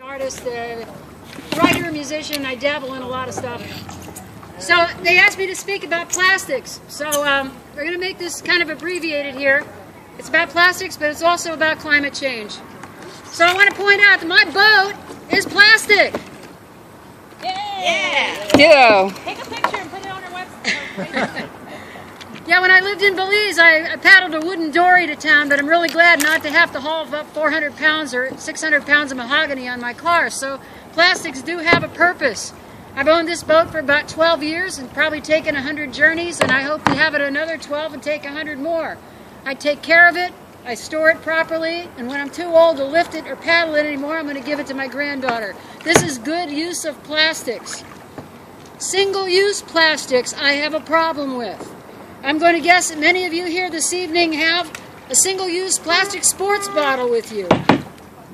artist, writer, musician. I dabble in a lot of stuff. So they asked me to speak about plastics. So we're going to make this kind of abbreviated here. It's about plastics, but it's also about climate change. So I want to point out that my boat is plastic. Yeah. Yeah. Take a picture and put it on our website. Yeah, when I lived in Belize, I paddled a wooden dory to town, but I'm really glad not to have to haul up 400 pounds or 600 pounds of mahogany on my car. So plastics do have a purpose. I've owned this boat for about 12 years and probably taken 100 journeys, and I hope to have it another 12 and take 100 more. I take care of it, I store it properly, and when I'm too old to lift it or paddle it anymore, I'm going to give it to my granddaughter. This is good use of plastics. Single-use plastics I have a problem with. I'm going to guess that many of you here this evening have a single-use plastic sports bottle with you.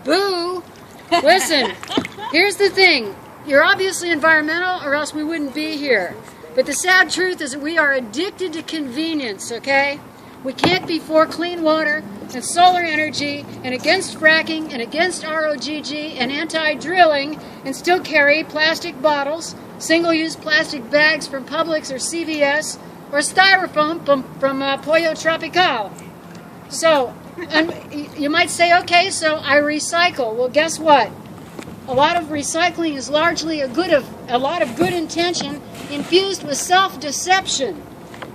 Boo! Listen, here's the thing. You're obviously environmental or else we wouldn't be here. But the sad truth is that we are addicted to convenience, okay? We can't be for clean water and solar energy and against fracking and against ROGG and anti-drilling and still carry plastic bottles, single-use plastic bags from Publix or CVS, or styrofoam from Pollo Tropical. So, you might say, okay, so I recycle. Well, guess what? A lot of recycling is largely a lot of good intention infused with self-deception.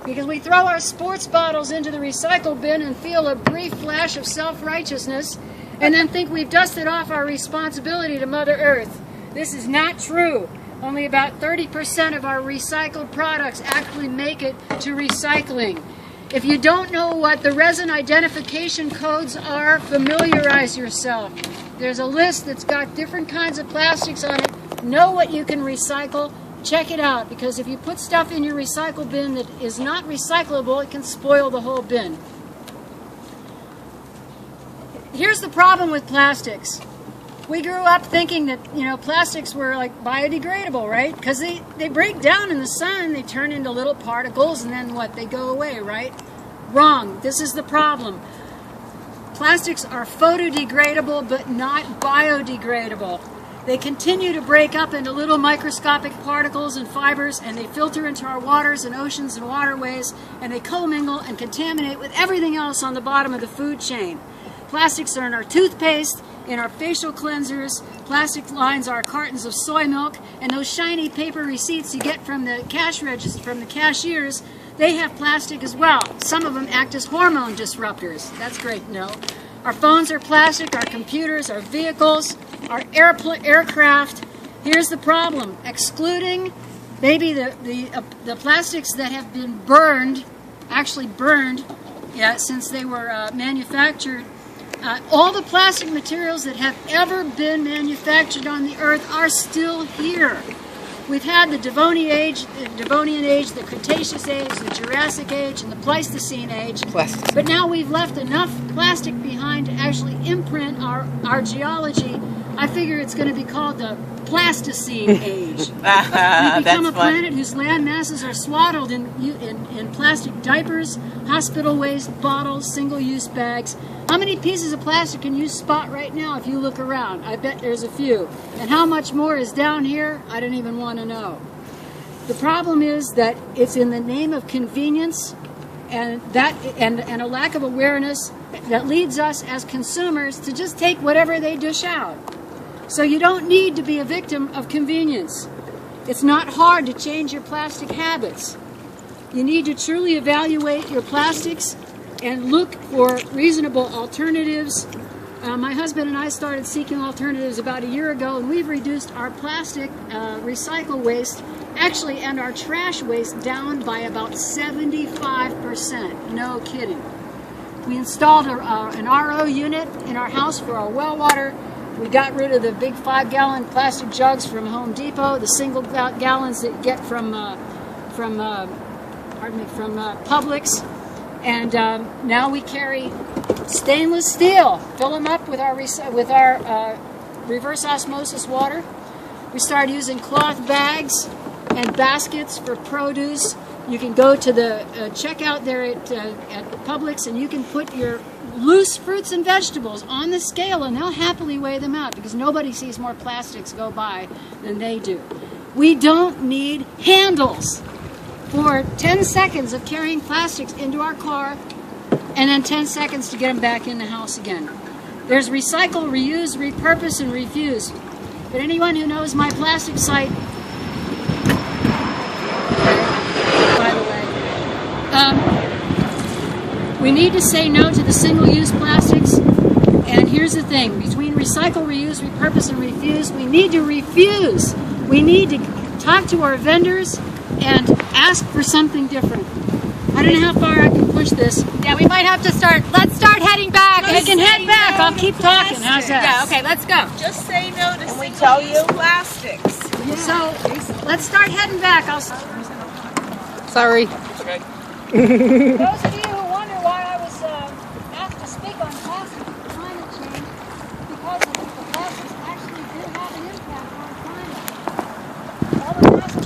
Because we throw our sports bottles into the recycle bin and feel a brief flash of self-righteousness and then think we've dusted off our responsibility to Mother Earth. This is not true. Only about 30% of our recycled products actually make it to recycling. If you don't know what the resin identification codes are, familiarize yourself. There's a list that's got different kinds of plastics on it. Know what you can recycle. Check it out, because if you put stuff in your recycle bin that is not recyclable, it can spoil the whole bin. Here's the problem with plastics. We grew up thinking that, plastics were like biodegradable, right? Because they break down in the sun, they turn into little particles, and then what? They go away, right? Wrong. This is the problem. Plastics are photodegradable, but not biodegradable. They continue to break up into little microscopic particles and fibers, and they filter into our waters and oceans and waterways, and they commingle and contaminate with everything else on the bottom of the food chain. Plastics are in our toothpaste, in our facial cleansers. Plastic lines our cartons of soy milk, and those shiny paper receipts you get from the cash register, from the cashiers, they have plastic as well. Some of them act as hormone disruptors. That's great to know. Our phones are plastic, our computers, our vehicles, our aircraft. Here's the problem. Excluding maybe the plastics that have been burned, actually burned, since they were manufactured, all the plastic materials that have ever been manufactured on the earth are still here. We've had the Devonian age, the Cretaceous age, the Jurassic age, and the Pleistocene age. But now we've left enough plastic behind to actually imprint our geology. I figure it's going to be called the Plasticine age. We've become a planet whose land masses are swaddled in plastic diapers, hospital waste, bottles, single-use bags. How many pieces of plastic can you spot right now if you look around? I bet there's a few. And how much more is down here? I don't even want to know. The problem is that it's in the name of convenience and a lack of awareness that leads us as consumers to just take whatever they dish out. So you don't need to be a victim of convenience. It's not hard to change your plastic habits. You need to truly evaluate your plastics and look for reasonable alternatives. My husband and I started seeking alternatives about a year ago, and we've reduced our plastic recycle waste, actually, and our trash waste down by about 75%. No kidding. We installed an RO unit in our house for our well water. We got rid of the big 5-gallon plastic jugs from Home Depot, the single gallons that you get from Publix. And now we carry stainless steel. Fill them up with our reverse osmosis water. We started using cloth bags and baskets for produce. You can go to the checkout there at Publix, and you can put your loose fruits and vegetables on the scale, and they'll happily weigh them out because nobody sees more plastics go by than they do. We don't need handles for 10 seconds of carrying plastics into our car and then 10 seconds to get them back in the house again. There's recycle, reuse, repurpose, and refuse. But anyone who knows my plastic site, by the way, we need to say no to the single-use plastics. And here's the thing, between recycle, reuse, repurpose, and refuse, we need to refuse. We need to talk to our vendors and ask for something different. I don't know how far I can push this. Yeah, we might have to start. Let's start heading back. I can head back. I'll keep talking. How's that? Yeah, okay, let's go. Just say no to single-use plastics. Yeah. So let's start heading back. Sorry. Those of you